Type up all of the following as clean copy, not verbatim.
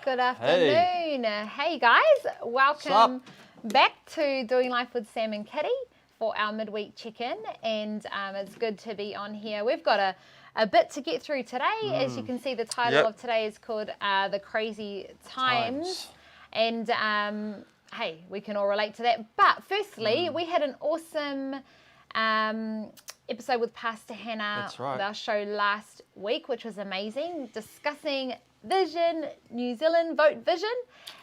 Good afternoon. Hey guys, welcome back to Doing Life with Sam and Kiri for our midweek check-in, and it's good to be on here. We've got a bit to get through today. As you can see, the title of today is called The Crazy Times. And hey, we can all relate to that. But firstly, we had an awesome episode with Pastor Hannah of our show last week, which was amazing, discussing Vision, New Zealand, Vote Vision.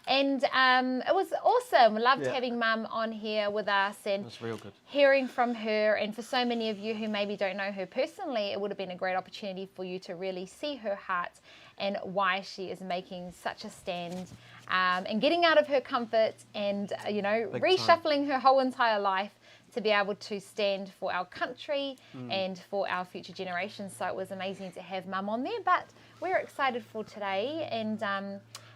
And it was awesome. We loved having Mum on here with us and it was real good. Hearing from her. And for so many of you who maybe don't know her personally, it would have been a great opportunity for you to really see her heart and why she is making such a stand and getting out of her comfort and, reshuffling her whole entire life to be able to stand for our country and for our future generations. So it was amazing to have Mum on there, but we're excited for today. And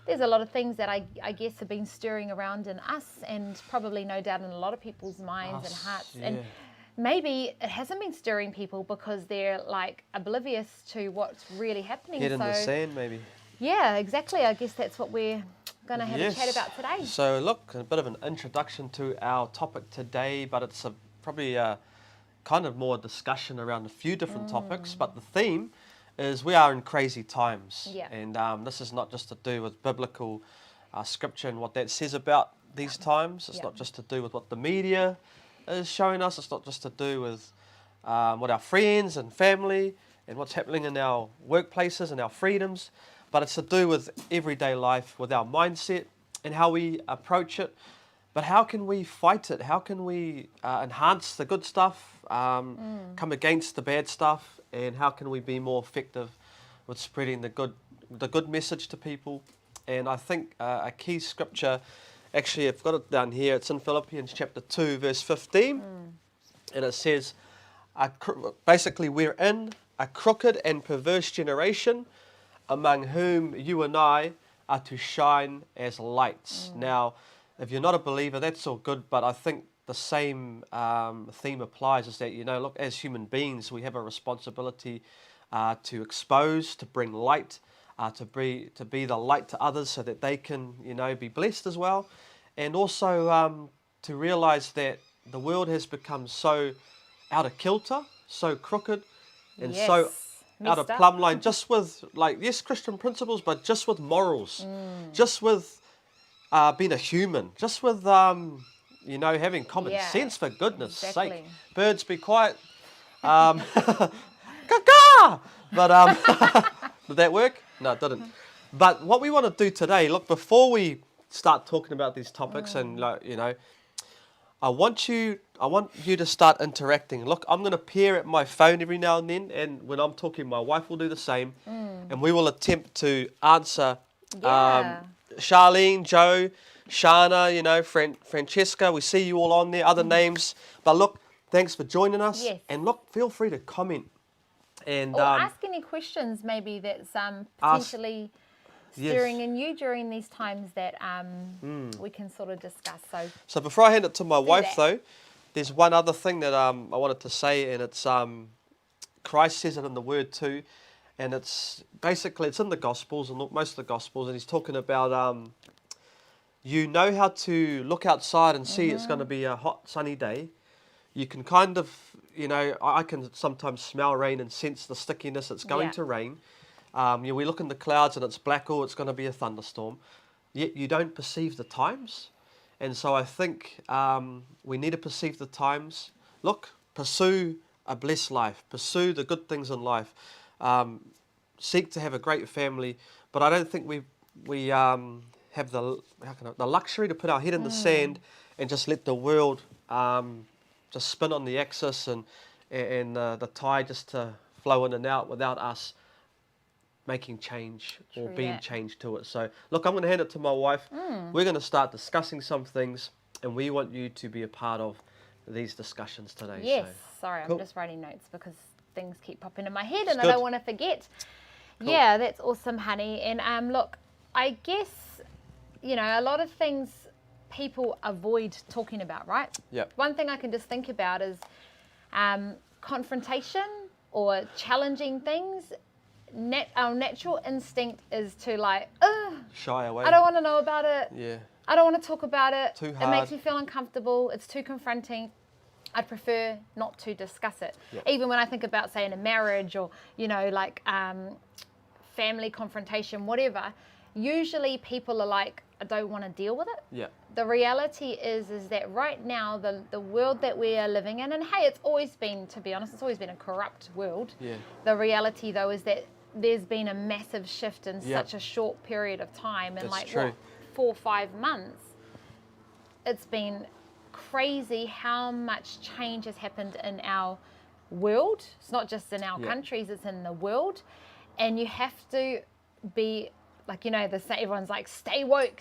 there's a lot of things that I guess have been stirring around in us and probably no doubt in a lot of people's minds and hearts. Yeah. And maybe it hasn't been stirring people because they're like oblivious to what's really happening. Head in the sand maybe. Yeah, exactly. I guess that's what we're going to have a chat about today. So look, a bit of an introduction to our topic today, but it's probably a kind of more discussion around a few different topics, but the theme is we are in crazy times. Yeah. And this is not just to do with biblical scripture and what that says about these times. It's not just to do with what the media is showing us. It's not just to do with what our friends and family and what's happening in our workplaces and our freedoms, but it's to do with everyday life, with our mindset and how we approach it. But how can we fight it? How can we enhance the good stuff, come against the bad stuff, and how can we be more effective with spreading the good message to people? And I think a key scripture, actually I've got it down here, it's in Philippians chapter 2 verse 15, and it says, basically we're in a crooked and perverse generation, among whom you and I are to shine as lights. Now, if you're not a believer, that's all good, but I think the same theme applies, is that, look, as human beings, we have a responsibility to expose, to bring light, to be the light to others so that they can, be blessed as well. And also to realize that the world has become so out of kilter, so crooked, and so out of plumb line, just with, Christian principles, but just with morals, just with being a human, just with, having common sense, for goodness sake. Birds, be quiet. Caw-caw! But did that work? No, it didn't. But what we want to do today, look, before we start talking about these topics and, I want you to start interacting. Look, I'm going to peer at my phone every now and then, and when I'm talking, my wife will do the same, and we will attempt to answer Charlene, Joe, Shana, Francesca. We see you all on there, other names. But look, thanks for joining us. Yes. And look, feel free to comment. And or ask any questions maybe that's potentially stirring in you during these times that we can sort of discuss. So before I hand it to my wife, though, there's one other thing that I wanted to say, and it's Christ says it in the Word too, and it's basically, it's in the Gospels, and most of the Gospels, and he's talking about how to look outside and see it's going to be a hot, sunny day. You can kind of, I can sometimes smell rain and sense the stickiness. It's going to rain. We look in the clouds and it's black, it's going to be a thunderstorm. Yet you don't perceive the times. And so I think we need to perceive the times. Look, pursue a blessed life. Pursue the good things in life. Seek to have a great family. But I don't think we have the luxury to put our head in the sand and just let the world just spin on the axis and the tide just to flow in and out without us making change or being changed to it. So look, I'm going to hand it to my wife. We're going to start discussing some things, and we want you to be a part of these discussions today. Yes, sorry, cool. I'm just writing notes because things keep popping in my head and I don't want to forget. Cool. Yeah, that's awesome, honey. And look, I guess, a lot of things people avoid talking about, right? Yep. One thing I can just think about is confrontation or challenging things our natural instinct is to like, Shy away. I don't want to know about it. Yeah. I don't want to talk about it. Too It hard. makes me feel uncomfortable. It's too confronting. I'd prefer not to discuss it. Yep. Even when I think about, say, in a marriage or, like family confrontation, whatever, usually people are like, I don't want to deal with it. Yeah. The reality is that right now, the world that we are living in, and hey, it's always been, to be honest, it's always been a corrupt world. Yeah. The reality, though, is that there's been a massive shift in Yep. such a short period of time, in That's like, true. what, 4 or 5 months. It's been crazy how much change has happened in our world. It's not just in our Yep. countries, it's in the world. And you have to be, like, everyone's like, stay woke,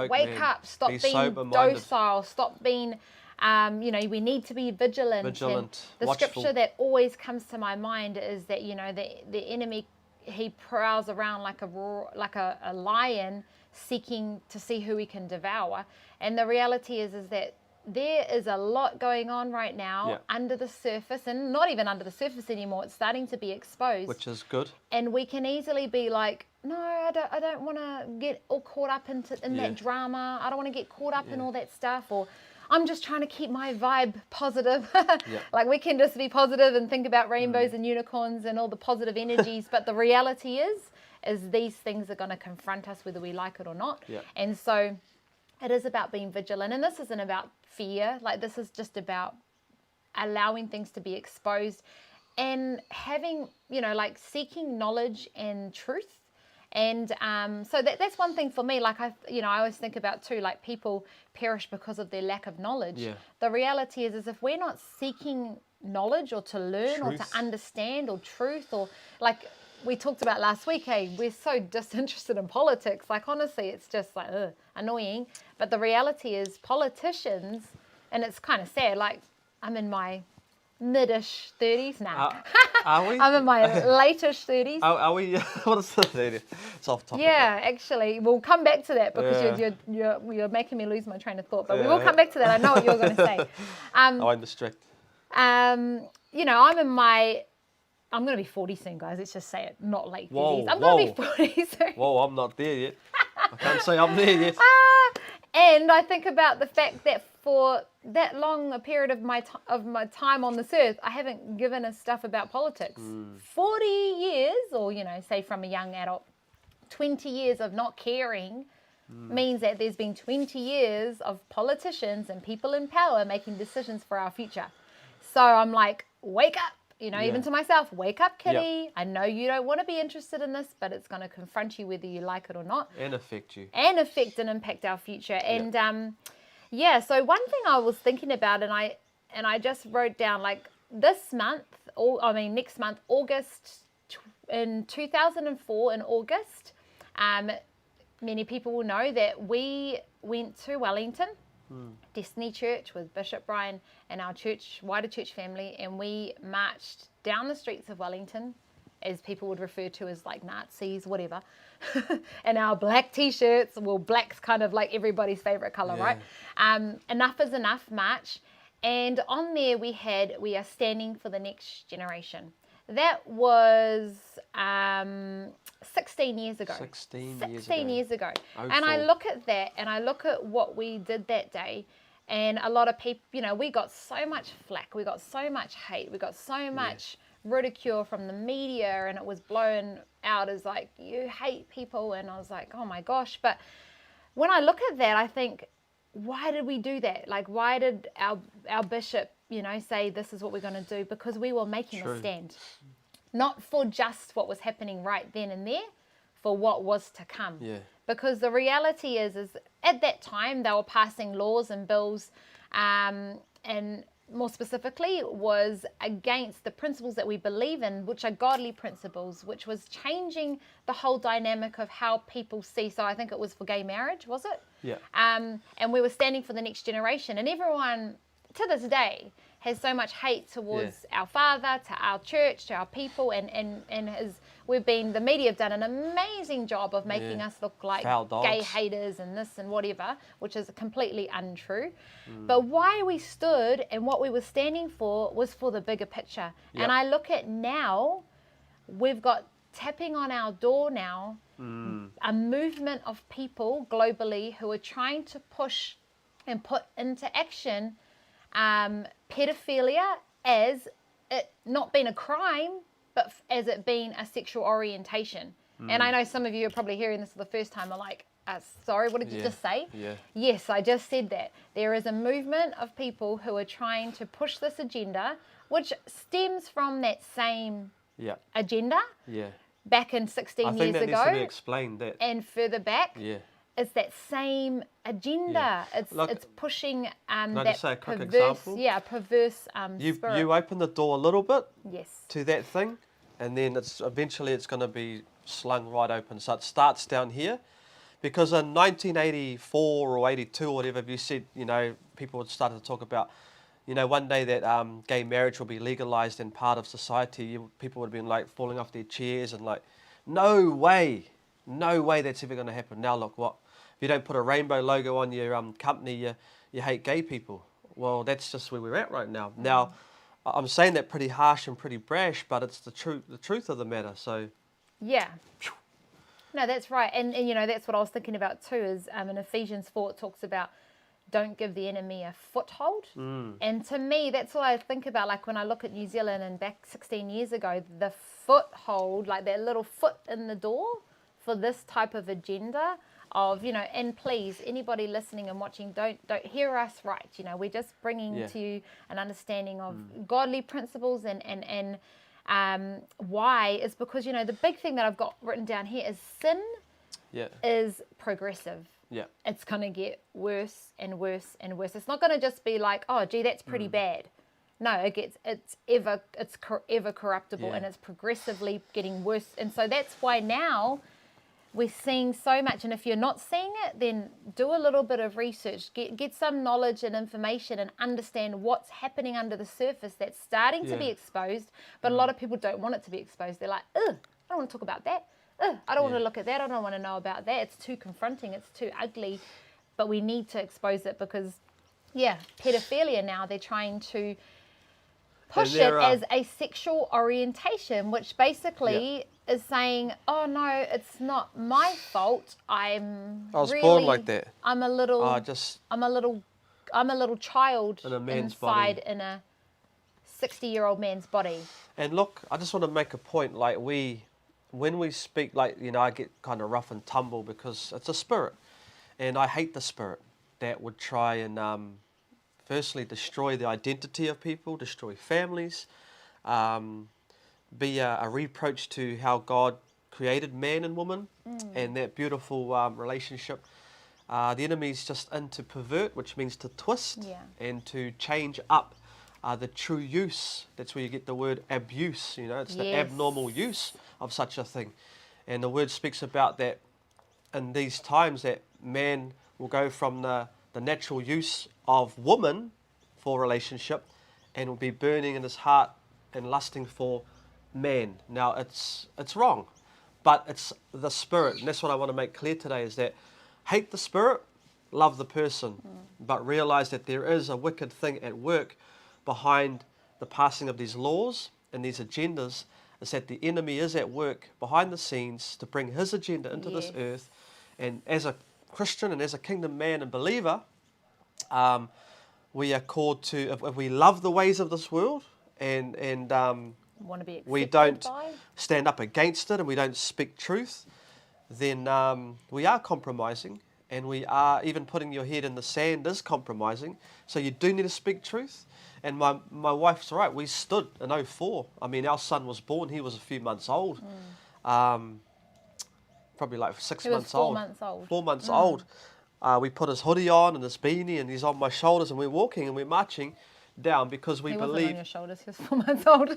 wake man. up, stop Be being sober-minded. docile, stop being, we need to be vigilant. Vigilant, And the watchful. scripture that always comes to my mind is that, the enemy, he prowls around like a lion, seeking to see who he can devour. And the reality is that there is a lot going on right now Yeah. under the surface, and not even under the surface anymore. It's starting to be exposed. Which is good. And we can easily be like, no, I don't want to get all caught up in Yeah. that drama. I don't want to get caught up in Yeah. all that stuff. Or I'm just trying to keep my vibe positive. Yeah. Like, we can just be positive and think about rainbows and unicorns and all the positive energies. But the reality is these things are going to confront us whether we like it or not. Yeah. And so it is about being vigilant. And this isn't about fear. Like, this is just about allowing things to be exposed and having, like, seeking knowledge and truth. And so that's one thing for me. Like, I always think about too, like, people perish because of their lack of knowledge. Yeah. The reality is if we're not seeking knowledge or to learn or to Truth. understand or truth, or like we talked about last week, hey, we're so disinterested in politics. Like, honestly, it's just like annoying. But the reality is politicians, and it's kind of sad, like, I'm in my mid-ish 30s now. Are we? I'm in my late-ish 30s. Are we? What is the? It's off topic. Yeah, actually, we'll come back to that because Yeah. you're making me lose my train of thought. But we Yeah. will come back to that. I know what you're going to say. I won't distract. I'm going to be 40 soon, guys. Let's just say it. Not late 30s. Whoa, I'm going to be 40 soon. Whoa, I'm not there yet. I can't say I'm there yet. And I think about the fact that for that long a period of my time on this earth, I haven't given a stuff about politics. 40 years, or, say from a young adult, 20 years of not caring means that there's been 20 years of politicians and people in power making decisions for our future. So I'm like, wake up. Even to myself, wake up, Kiri. Yep. I know you don't want to be interested in this, but it's going to confront you whether you like it or not. And affect you. And affect and impact our future. And so one thing I was thinking about, and I just wrote down, like, next month, August, in 2004, in August, many people will know that we went to Wellington, Destiny Church, with Bishop Brian and our wider church family, and we marched down the streets of Wellington, as people would refer to as like Nazis, whatever, and our black t-shirts. Well, black's kind of like everybody's favorite color, right? Enough is enough march, and on there we are standing for the next generation. That was 16 years ago. 16 years ago. Oh, and I full. look at that, and I look at what we did that day, and a lot of people, we got so much flack, we got so much hate, we got so much ridicule from the media, and it was blown out as like, you hate people, and I was like, oh my gosh. But when I look at that, I think, why did we do that? Like, why did our bishop, say this is what we're going to do? Because we were making a stand, not for just what was happening right then and there, for what was to come. Yeah. Because the reality is at that time they were passing laws and bills, and more specifically was against the principles that we believe in, which are godly principles, which was changing the whole dynamic of how people see. So I think it was for gay marriage, was it? Yeah. And we were standing for the next generation, and everyone to this day has so much hate towards our father, to our church, to our people, and the media have done an amazing job of making us look like gay haters and this and whatever, which is completely untrue. But why we stood and what we were standing for was for the bigger picture. Yep. And I look at now, we've got tapping on our door now, a movement of people globally who are trying to push and put into action pedophilia as it not being a crime, but as it being a sexual orientation. And I know some of you are probably hearing this for the first time are like, sorry, what did you just say? Yeah. Yes, I just said that. There is a movement of people who are trying to push this agenda, which stems from that same agenda back in 16 I think years that ago. needs to be explained. That and further back. It's that same agenda. It's pushing that perverse spirit. You open the door a little bit Yes. to that thing, and then eventually it's going to be slung right open. So it starts down here, because in 1984 or 82 or whatever, you said, people would start to talk about, one day that gay marriage will be legalized and part of society. People would have been like falling off their chairs and like, no way that's ever going to happen. Now look, what? If you don't put a rainbow logo on your company, you hate gay people. Well, that's just where we're at right now. Now, I'm saying that pretty harsh and pretty brash, but it's the truth of the matter. So, yeah. No, that's right. And that's what I was thinking about too, is in Ephesians 4, it talks about don't give the enemy a foothold. And to me, that's what I think about, like when I look at New Zealand and back 16 years ago, the foothold, like that little foot in the door for this type of agenda of, and please, anybody listening and watching, don't hear us right. We're just bringing to you an understanding of godly principles and why is because, the big thing that I've got written down here is sin is progressive. Yeah. It's going to get worse and worse and worse. It's not going to just be like, oh, gee, that's pretty bad. No, it's ever corruptible and it's progressively getting worse. And so that's why now we're seeing so much. And if you're not seeing it, then do a little bit of research, get some knowledge and information and understand what's happening under the surface that's starting to be exposed. But a lot of people don't want it to be exposed. They're like, ugh, I don't want to talk about that. I don't want to look at that. I don't want to know about that. It's too confronting. It's too ugly. But we need to expose it because, pedophilia now, they're trying to push it as a sexual orientation, which basically is saying, oh, no, it's not my fault. I was born like that. I'm a little child in a man's inside body. in a 60-year-old man's body. And look, I just want to make a point, like when we speak, like, I get kind of rough and tumble because it's a spirit. And I hate the spirit that would try and firstly destroy the identity of people, destroy families, be a reproach to how God created man and woman and that beautiful relationship. The enemy's just into pervert, which means to twist and to change up the true use. That's where you get the word abuse, it's the abnormal use of such a thing. And the word speaks about that in these times that man will go from the natural use of woman for relationship and will be burning in his heart and lusting for man. Now it's wrong, but it's the spirit. And that's what I want to make clear today, is that hate the spirit, love the person, but realize that there is a wicked thing at work behind the passing of these laws and these agendas, is that the enemy is at work behind the scenes to bring his agenda into this earth. And as a Christian and as a kingdom man and believer, we are called to, if we love the ways of this world and Want to be we don't stand up against it and we don't speak truth, then we are compromising, and we are even putting your head in the sand is compromising. So you do need to speak truth. And my wife's right, we stood in 2004. I mean, our son was born, he was a few months old. Probably like 6 months old. 4 months old. 4 months old. We put his hoodie on and his beanie, and he's on my shoulders, and we're walking and we're marching down because we believe. He wasn't on your shoulders, he was 4 months old.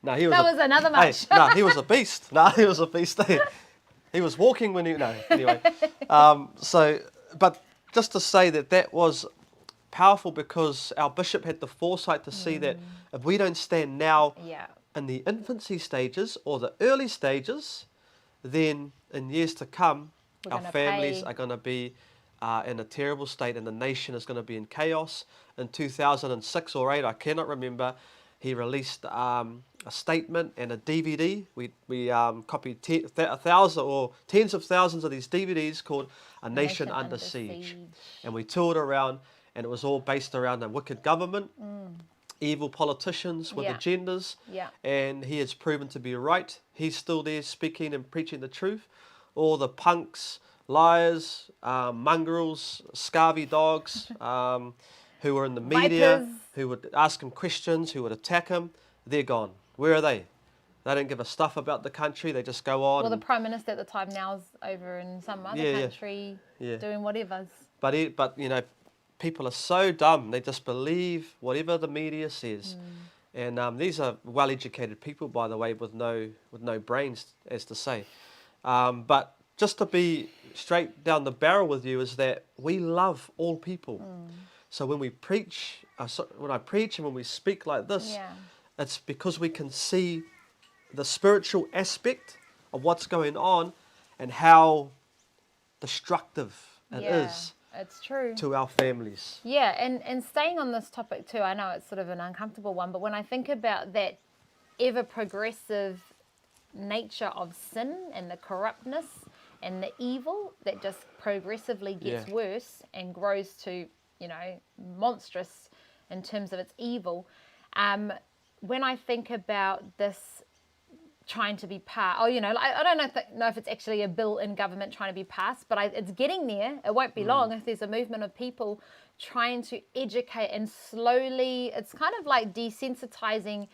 No, he was. That was another much. No, he was a beast. No, he was a beast. He was walking when he. No, anyway. But just to say that was powerful, because our bishop had the foresight to see that if we don't stand now in the infancy stages or the early stages, then in years to come, our families are going to be in a terrible state, and the nation is going to be in chaos. In 2006 or 8, I cannot remember, he released a statement and a DVD. We copied 1,000 or tens of thousands of these DVDs called A Nation Under Siege. And we toured around, and it was all based around a wicked government, evil politicians with agendas, and he has proven to be right. He's still there speaking and preaching the truth. All the punks, liars, mongrels, scurvy dogs, who were in the media, Vipers. who would ask him questions, who would attack him, they're gone. Where are they? They don't give a stuff about the country. They just go on. Well, the Prime Minister at the time now's over in some other country doing whatever. But you know, people are so dumb. They just believe whatever the media says. And these are well-educated people, by the way, with no brains, as to say. But just to be straight down the barrel with you is that we love all people. So when we preach, when I preach and when we speak like this, it's because we can see the spiritual aspect of what's going on and how destructive it is. It's true. To our families. Yeah, and staying on this topic too, I know it's sort of an uncomfortable one, but when I think about that ever progressive nature of sin and the corruptness and the evil that just progressively gets worse and grows to, you know, monstrous in terms of its evil, when I think about this trying to be passed, I don't know if it's actually a bill in government trying to be passed, but it's getting there. It won't be long if there's a movement of people trying to educate and slowly, it's kind of like desensitizing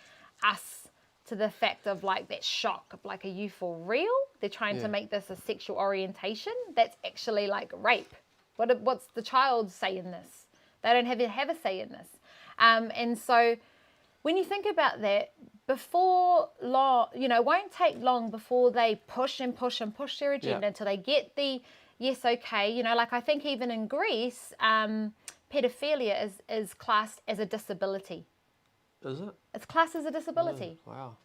us to the fact of like that shock of like, are you for real? They're trying to make this a sexual orientation. That's actually like rape. What's the child say in this? They don't have a say in this. And so when you think about that, before long, it won't take long before they push and push and push their agenda until they get the yes, okay. Like I think even in Greece, pedophilia is classed as a disability. Is it? It's classed as a disability. Wow.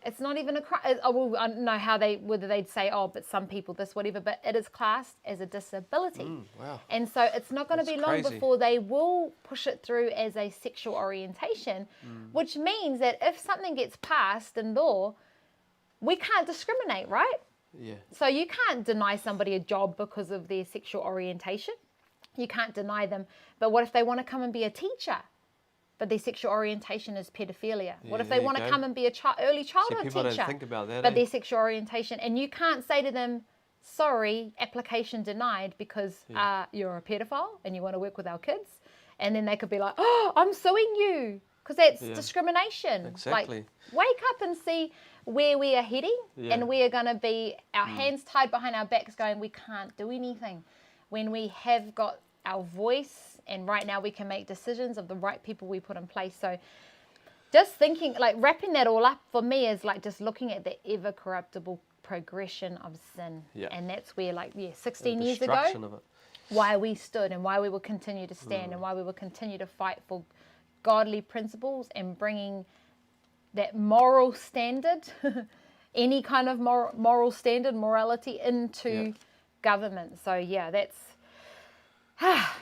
It's not even a crime. I don't know whether they'd say, but some people this, whatever, but it is classed as a disability. Wow. And so it's not going to be long before they will push it through as a sexual orientation, which means that if something gets passed in law, we can't discriminate, right? Yeah. So you can't deny somebody a job because of their sexual orientation. You can't deny them. But what if they want to come and be a teacher? But their sexual orientation is pedophilia. What if they want to come and be a early childhood people teacher? Don't think about that, but their sexual orientation, and you can't say to them, sorry, application denied because you're a pedophile and you want to work with our kids. And then they could be like, oh, I'm suing you because that's discrimination. Exactly. Like, wake up and see where we are heading, and we are going to be our hands tied behind our backs going, we can't do anything. When we have got our voice, and right now we can make decisions of the right people we put in place. So just thinking, like wrapping that all up for me is like just looking at the ever corruptible progression of sin. Yeah. And that's where 16 years ago, why we stood and why we will continue to stand and why we will continue to fight for godly principles and bringing that moral standard, any kind of moral standard, morality into government. So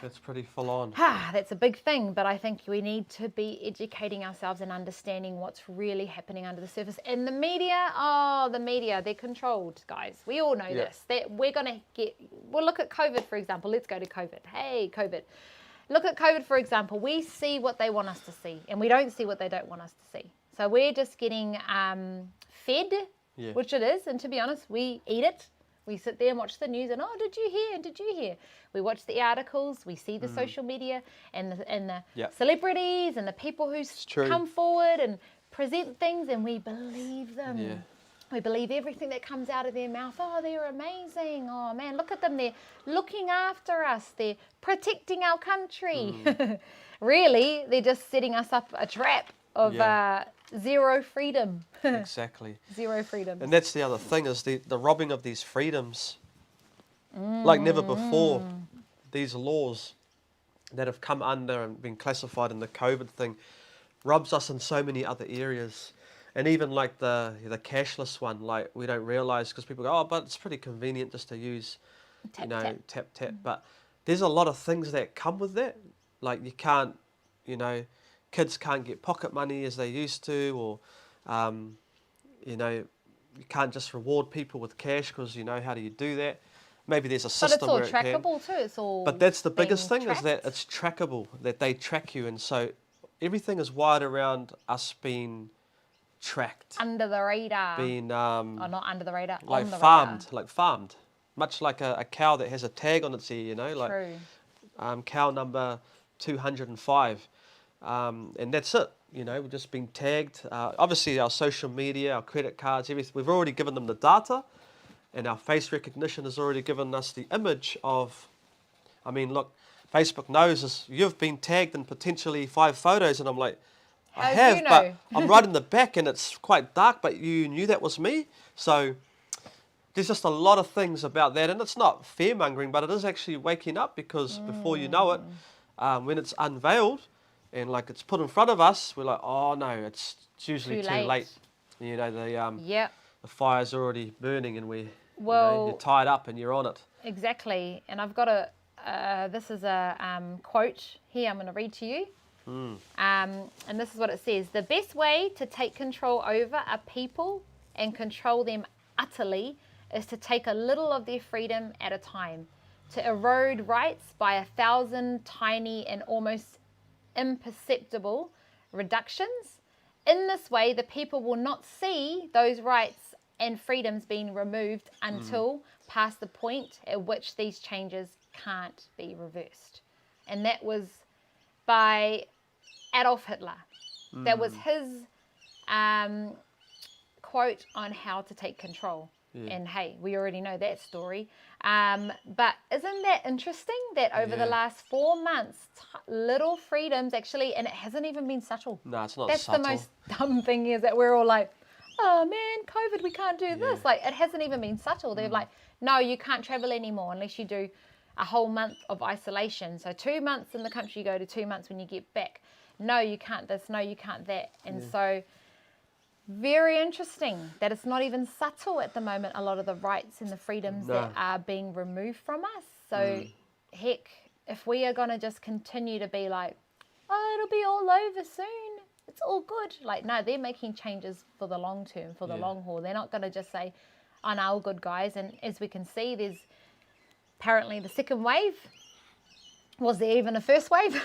that's pretty full on. That's a big thing, but I think we need to be educating ourselves and understanding what's really happening under the surface. And the media, they're controlled, guys. We all know this. That we're going to look at COVID, for example. Let's go to COVID. Hey, COVID. Look at COVID, for example. We see what they want us to see, and we don't see what they don't want us to see. So we're just getting fed, which it is, and to be honest, we eat it. We sit there and watch the news and, did you hear? And did you hear? We watch the articles, we see the social media and the celebrities and the people who come forward and present things, and we believe them. Yeah. We believe everything that comes out of their mouth. Oh, they're amazing. Oh, man, look at them. They're looking after us. They're protecting our country. Really, they're just setting us up a trap of zero freedom. Exactly. Zero freedom. And that's the other thing is the robbing of these freedoms. Like never before, these laws that have come under and been classified in the COVID thing robs us in so many other areas. And even like the cashless one, like we don't realise because people go, but it's pretty convenient just to use, tap. But there's a lot of things that come with that. Like you can't, kids can't get pocket money as they used to, or you know, you can't just reward people with cash because, you know, how do you do that? Maybe there's a system where it can. But it's all trackable too. It's all. But that's the biggest thing, tracked. is that it's trackable, that they track you, and so everything is wired around us being tracked, under the radar. being or not under the radar, like on the farmed, radar. like farmed, much like a cow that has a tag on its ear, you know, like True. cow number 205, and that's it. You know, we've just been tagged. Obviously, our social media, our credit cards, everything. We've already given them the data, and our face recognition has already given us the image of. I mean, look, Facebook knows you've been tagged in potentially 5 photos, and I'm like, I have, you know? but I'm right in the back, and it's quite dark. But you knew that was me, so there's just a lot of things about that, and it's not fear mongering, but it is actually waking up, because before you know it, when it's unveiled and like it's put in front of us, we're like, oh no, it's usually too late. You know, the fire's already burning, and you're tied up and you're on it. Exactly, and I've got this is a quote here I'm going to read to you. And this is what it says: the best way to take control over a people and control them utterly is to take a little of their freedom at a time, to erode rights by 1,000 tiny and almost imperceptible reductions. In this way, the people will not see those rights and freedoms being removed until past the point at which these changes can't be reversed. And that was by Adolf Hitler. That was his quote on how to take control. Yeah. And hey, we already know that story. But isn't that interesting that over the last 4 months, little freedoms actually, and it hasn't even been subtle. No, it's not That's subtle. The most dumb thing, is that we're all like, oh man, COVID, we can't do this. Like, it hasn't even been subtle. They're like, no, you can't travel anymore unless you do a whole month of isolation. So 2 months in the country, you go to 2 months when you get back. No, you can't this, no, you can't that. And so very interesting that it's not even subtle at the moment, a lot of the rights and the freedoms that are being removed from us. So heck, if we are going to just continue to be like, oh, it'll be all over soon, it's all good. Like, no, they're making changes for the long term, for the long haul. They're not going to just say, oh, no, all good, guys. And as we can see, there's apparently the second wave. Was there even a first wave?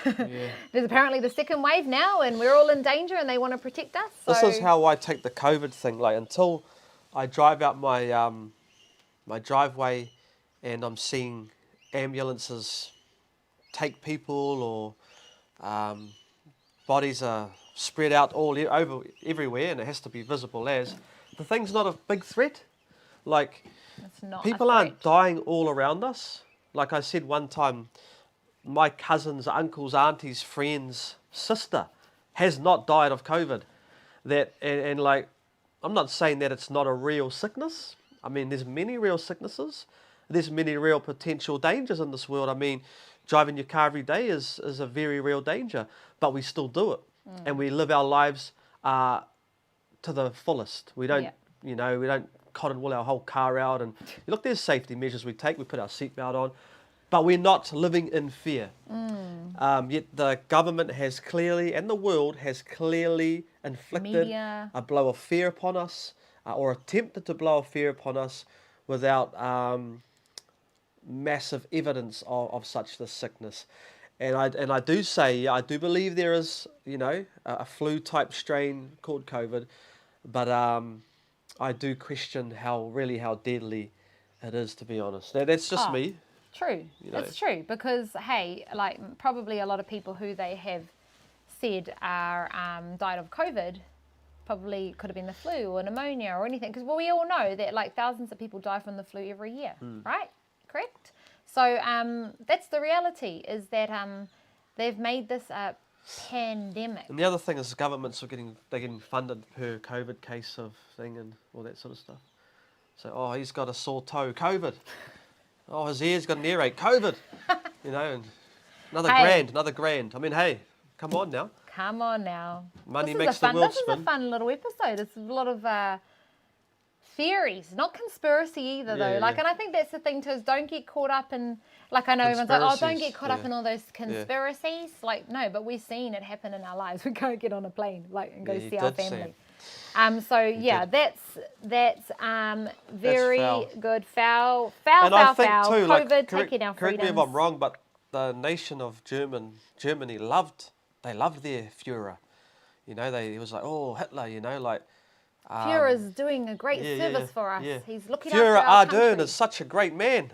There's apparently the second wave now, and we're all in danger, and they want to protect us. So. This is how I take the COVID thing. Like, until I drive out my my driveway and I'm seeing ambulances take people, or bodies are spread out over everywhere, and it has to be visible as, the thing's not a big threat. Like, it's not people aren't dying all around us. Like I said one time, my cousin's, uncle's, auntie's friend's sister has not died of COVID. And like, I'm not saying that it's not a real sickness. I mean, there's many real sicknesses. There's many real potential dangers in this world. I mean, driving your car every day is a very real danger, but we still do it. And we live our lives to the fullest. We don't, we don't cotton wool our whole car out. And look, there's safety measures we take. We put our seatbelt on. But we're not living in fear. Yet the government has clearly, and the world has clearly inflicted a blow of fear upon us, or attempted to blow a fear upon us without massive evidence of such this sickness. And I do say, I do believe there is, a flu-type strain called COVID, but I do question how deadly it is, to be honest. That's just me. True. It's true, because, hey, like, probably a lot of people who they have said are died of COVID probably could have been the flu or pneumonia or anything, because we all know that like thousands of people die from the flu every year, right? Correct? So that's the reality, is that they've made this a pandemic. And the other thing is, governments are getting funded per COVID case of thing and all that sort of stuff. So, oh, he's got a sore toe, COVID. Oh, his ear's got an earache, COVID. And another grand. I mean, hey, come on now. Come on now. Money makes the world spin. This is a fun little episode. It's a lot of theories, not conspiracy either, though. And I think that's the thing too, is don't get caught up in Like I know everyone's like, oh, don't get Conspiracies, caught up in all those yeah. conspiracies. Like, no, but we've seen it happen in our lives. We can't get on a plane, like, and go Yeah, he see our did, family. Sam. So yeah, did. that's very foul. good. Foul. And I think Foul. too, COVID like, taking our correct me if freedoms. I'm wrong, but the nation of Germany loved their Führer. You know, it was like, oh, Hitler, you know, like. Führer's doing a great Yeah, service for us. yeah. He's looking Führer after our Ardern country. is such a great man.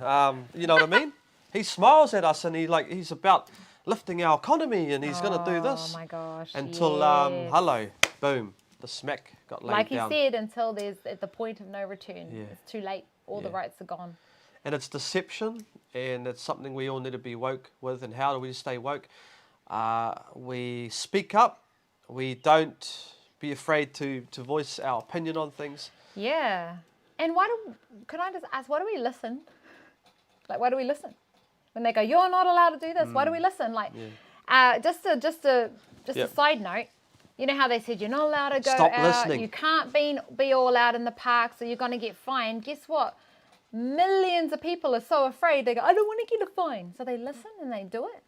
You know what I mean? He smiles at us and he's about lifting our economy and he's going to do this. Oh my gosh. Until, yes. hello, boom, the smack got laid Like he down. said, until there's at the point of no return. Yeah. It's too late. All the rights are gone. And it's deception, and it's something we all need to be woke with. And how do we stay woke? We speak up. We don't be afraid to voice our opinion on things. Yeah. And can I just ask, why do we listen? Like, why do we listen? When they go, you're not allowed to do this, why do we listen? Like, just a side note, you know how they said you're not allowed to go Stop out, listening. you can't be all out in the park, so you're going to get fined. Guess what? Millions of people are so afraid, they go, I don't want to get a fine. So they listen and they do it.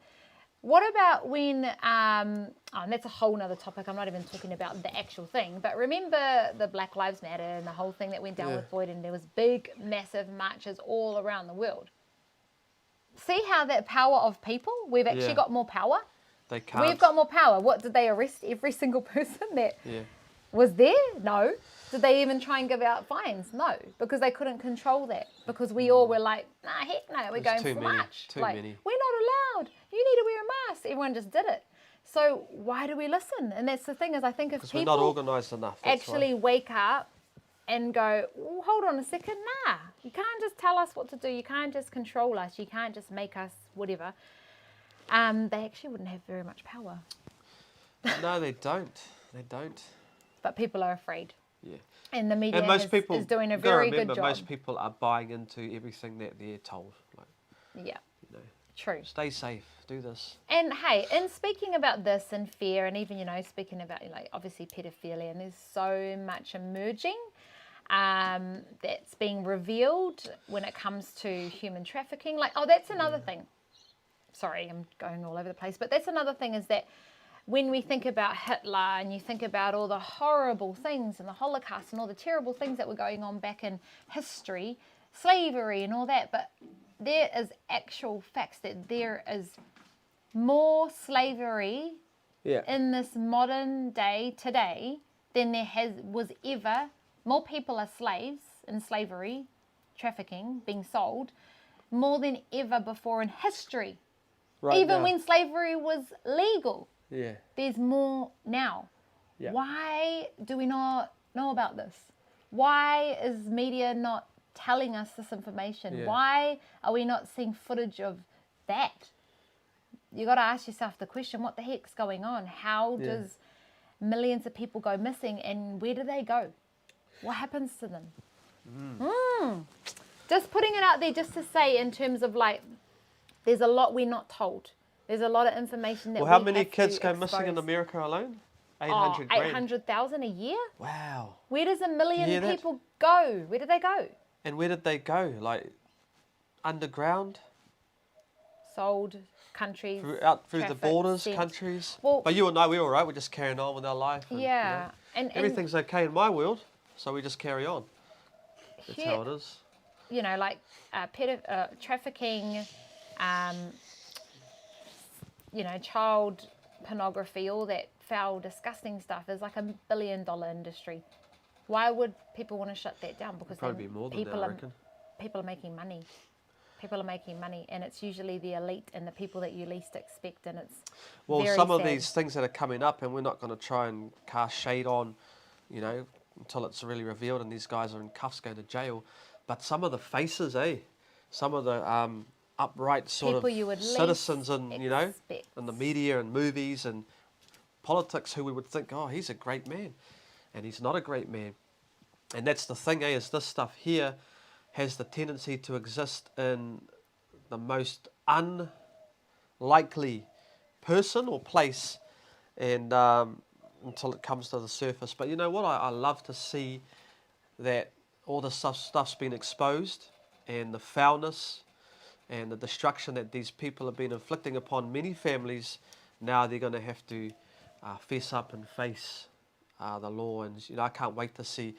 What about when, and that's a whole nother topic, I'm not even talking about the actual thing, but remember the Black Lives Matter and the whole thing that went down with Boyd, and there was big, massive marches all around the world. See how that power of people, we've actually got more power? They can't. We've got more power. What, did they arrest every single person that was there? No. Did they even try and give out fines? No, because they couldn't control that. Because we all were like, nah, heck no, we're going for march. Too many. We're not allowed. You need to wear a mask. Everyone just did it. So why do we listen? And that's the thing, is I think if people we're not organised enough. actually wake up and go, oh, hold on a second, nah, you can't just tell us what to do. You can't just control us. You can't just make us whatever. They actually wouldn't have very much power. No, they don't. They don't. But people are afraid. Yeah. And the media And most people, is doing a you've got to very remember, good job. most people are buying into everything that they're told. Like, Yeah, you know, true. stay safe, do this. And hey, in speaking about this and fear, and even, speaking about, like, obviously pedophilia, and there's so much emerging that's being revealed when it comes to human trafficking. Like, oh, that's another thing. Sorry, I'm going all over the place. But that's another thing, is that when we think about Hitler and you think about all the horrible things and the Holocaust and all the terrible things that were going on back in history, slavery and all that, but there is actual facts that there is more slavery in this modern day today than there was ever. More people are slaves in slavery, trafficking, being sold, more than ever before in history. Right Even now. when slavery was legal. Yeah. There's more now. Yeah. Why do we not know about this? Why is media not telling us this information? Yeah. Why are we not seeing footage of that? You got to ask yourself the question, what the heck's going on? How does millions of people go missing, and where do they go? What happens to them? Just putting it out there just to say, in terms of, like, there's a lot we're not told. There's a lot of information that Well, how we many have kids to go missing in expose. America alone? 800 grand. 800,000 a year? Wow. Where does a million Yeah, that- people go? Where do they go? And where did they go? Like, underground? Sold, countries. Through the trafficked, borders, sent. countries? Well- But you and I, we're all right. We're just carrying on with our life. And, Yeah. And everything's okay in my world, so we just carry on. That's here- how it is. like trafficking, child pornography, all that foul, disgusting stuff is like $1 billion industry. Why would people want to shut that down? Because Probably then more than that, I reckon. people are making money. People are making money, and it's usually the elite and the people that you least expect, and it's Well, very some of sad. these things that are coming up, and we're not going to try and cast shade on, until it's really revealed and these guys are in cuffs going to jail. But some of the faces, some of the upright sort People of you would citizens least in, expect. in the media and movies and politics, who we would think, oh, he's a great man. And he's not a great man. And that's the thing, is this stuff here has the tendency to exist in the most unlikely person or place, and until it comes to the surface. But you know what? I love to see that all the stuff's been exposed, and the foulness and the destruction that these people have been inflicting upon many families, now they're going to have to fess up and face the law. And I can't wait to see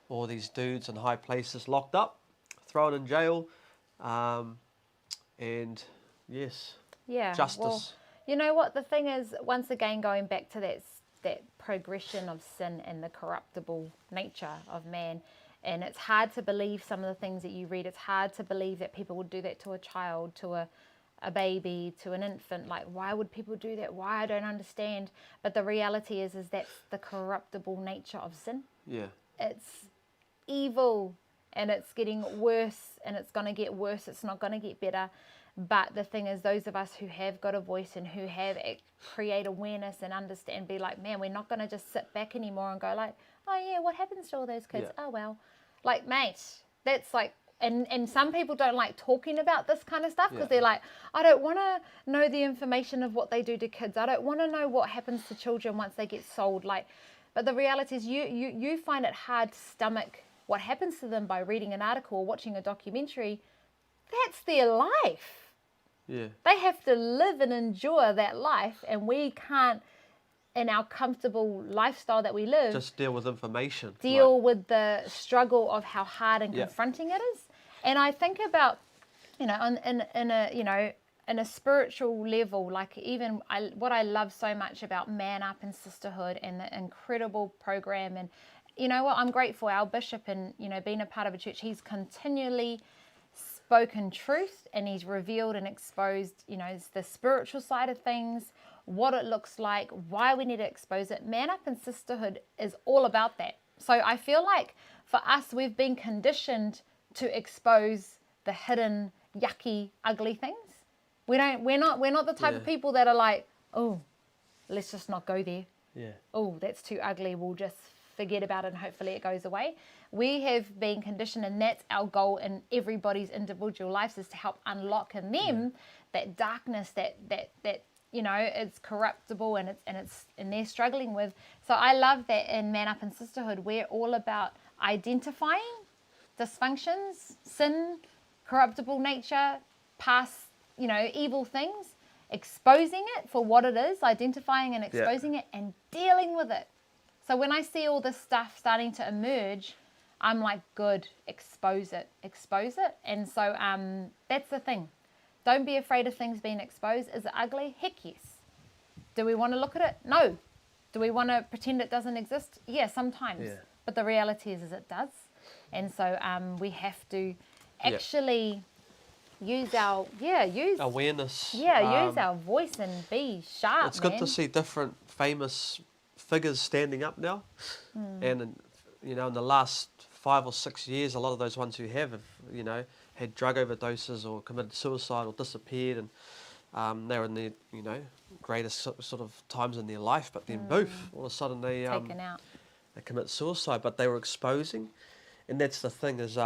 all these dudes in high places locked up, thrown in jail, and yes, justice. Well, you know what the thing is, once again going back to that progression of sin and the corruptible nature of man. And it's hard to believe some of the things that you read. It's hard to believe that people would do that to a child, to a baby, to an infant. Like, why would people do that? Why? I don't understand. But the reality is that's the corruptible nature of sin. Yeah. It's evil, and it's getting worse, and it's going to get worse. It's not going to get better. But the thing is, those of us who have got a voice and who have create awareness and understand, be like, man, we're not going to just sit back anymore and go like, oh yeah, what happens to all those kids? Yeah. Oh well. Like, mate, that's like, and some people don't like talking about this kind of stuff because they're like, I don't want to know the information of what they do to kids. I don't want to know what happens to children once they get sold. Like, but the reality is you find it hard to stomach what happens to them by reading an article or watching a documentary. That's their life. Yeah. They have to live and endure that life, and we can't, in our comfortable lifestyle that we live, just deal with information. With the struggle of how hard and confronting it is. And I think about, in a spiritual level, like even what I love so much about Man Up and Sisterhood and the incredible program. And you know what, I'm grateful our bishop and, being a part of a church, he's continually spoken truth, and he's revealed and exposed, the spiritual side of things, what it looks like, why we need to expose it. Man Up and Sisterhood is all about that. So I feel like for us, we've been conditioned to expose the hidden, yucky, ugly things. We're not the type of people that are like, oh, let's just not go there. Yeah. Oh, that's too ugly. We'll just forget about it and hopefully it goes away. We have been conditioned, and that's our goal in everybody's individual lives, is to help unlock in them that darkness that it's corruptible and they're struggling with. So I love that in Man Up and Sisterhood, we're all about identifying dysfunctions, sin, corruptible nature, past, evil things, exposing it for what it is, identifying and exposing it, and dealing with it. So when I see all this stuff starting to emerge, I'm like, good, expose it. And so that's the thing. Don't be afraid of things being exposed. Is it ugly? Heck yes. Do we want to look at it? No. Do we want to pretend it doesn't exist? Yeah, sometimes. Yeah. But the reality is it does. And so we have to actually use our awareness. Yeah, use our voice and be sharp. It's good to see different famous figures standing up now. And in the last 5 or 6 years, a lot of those ones who have had drug overdoses or committed suicide or disappeared, and they were in their greatest sort of times in their life, but then boof, all of a sudden they taken out. They commit suicide. But they were exposing, and that's the thing, is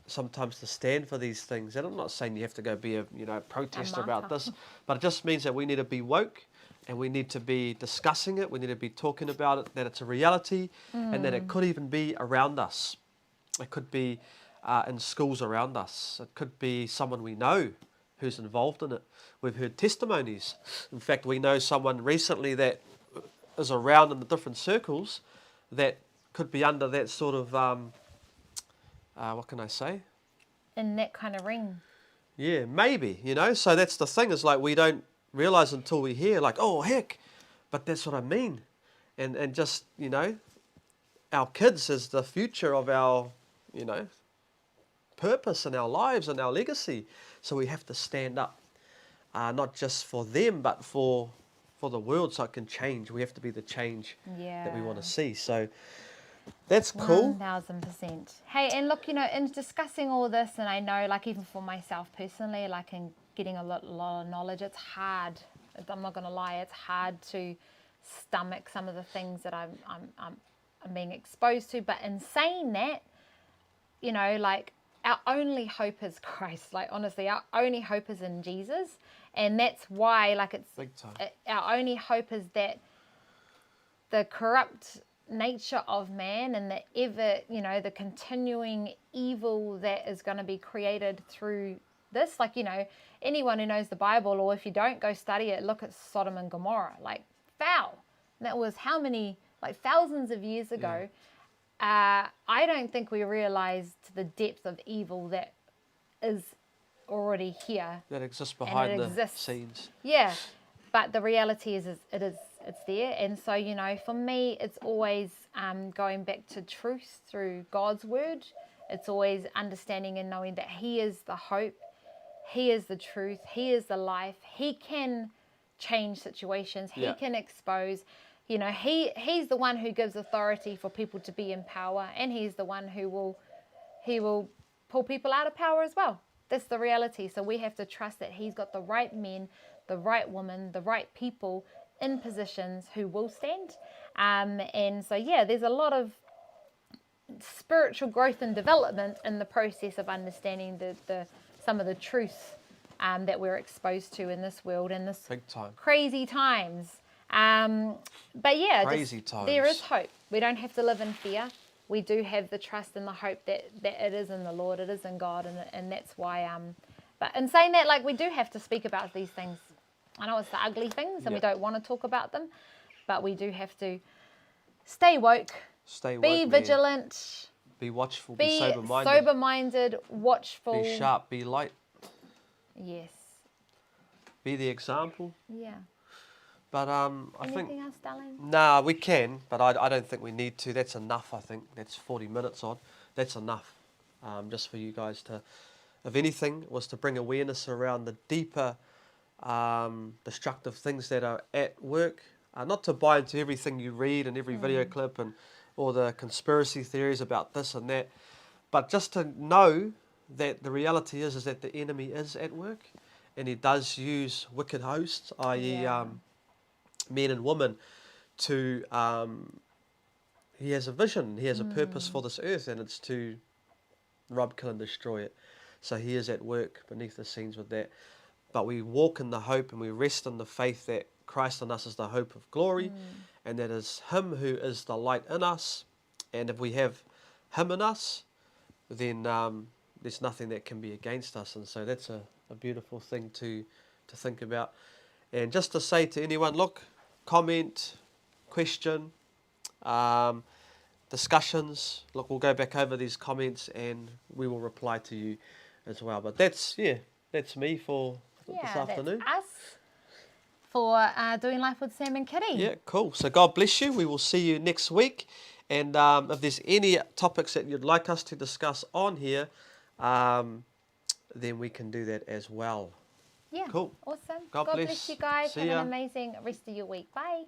sometimes to stand for these things. And I'm not saying you have to go be a protester about this, but it just means that we need to be woke, and we need to be discussing it. We need to be talking about it, that it's a reality, and that it could even be around us. It could be in schools around us. It could be someone we know who's involved in it. We've heard testimonies. In fact, we know someone recently that is around in the different circles that could be under that sort of, what can I say? In that kind of ring. Yeah, maybe, So that's the thing, is like we don't realise until we hear, like, oh, heck, but that's what I mean. And just, our kids is the future of our, purpose in our lives and our legacy. So we have to stand up, not just for them, but for the world, so it can change. We have to be the change that we want to see. So that's cool. 1000%. Hey, and look, in discussing all this, and I know, like, even for myself personally, like in getting a lot of knowledge, it's hard. I'm not going to lie, it's hard to stomach some of the things that I'm being exposed to. But in saying that, like, our only hope is Christ. Like, honestly, our only hope is in Jesus. And that's why, like, it's big time. Our only hope is that the corrupt nature of man and the the continuing evil that is going to be created through this. Like, you know, anyone who knows the Bible, or if you don't, go study it, look at Sodom and Gomorrah, like foul. And that was how many, like thousands of years ago. I don't think we realized the depth of evil that is already here. That exists behind the exists. scenes. Yeah, but the reality is it's there. And so, you know, for me, it's always going back to truth through God's word. It's always understanding and knowing that He is the hope, He is the truth, He is the life. He can change situations. He can expose. You know, He's the one who gives authority for people to be in power, and He's the one who will pull people out of power as well. That's the reality. So we have to trust that He's got the right men, the right women, the right people in positions who will stand. And so, yeah, there's a lot of spiritual growth and development in the process of understanding the some of the truths that we're exposed to in this world in this Big time. crazy times. But yeah, Crazy times. there is hope. We don't have to live in fear. We do have the trust and the hope that it is in the Lord, it is in God, and that's why. But in saying that, like, we do have to speak about these things. I know it's the ugly things, and we don't want to talk about them, but we do have to stay woke. Stay woke, Be vigilant. Be watchful. Be sober-minded. Sober-minded, watchful. Be sharp. Be light. Yes. Be the example. Yeah. But I Anything think... else, darling? Nah, we can, but I don't think we need to. That's enough, I think. That's 40 minutes on. That's enough. Just for you guys to... If anything, was to bring awareness around the deeper destructive things that are at work. Not to buy into everything you read and every video clip and all the conspiracy theories about this and that, but just to know that the reality is that the enemy is at work, and he does use wicked hosts, i.e. Men and women, to... he has a vision, he has a purpose for this earth, and it's to rob, kill and destroy it. So he is at work beneath the scenes with that. But we walk in the hope and we rest in the faith that Christ in us is the hope of glory, and that is Him who is the light in us. And if we have Him in us, then there's nothing that can be against us. And so that's a beautiful thing to think about. And just to say to anyone, look, comment, question, discussions. Look, we'll go back over these comments and we will reply to you as well. But that's me for this afternoon. That's us for Doing Life with Sam and Kiri. Yeah, cool. So God bless you. We will see you next week. And if there's any topics that you'd like us to discuss on here, then we can do that as well. Yeah. Cool. Awesome. God bless bless you guys. See Have ya. an amazing rest of your week. Bye.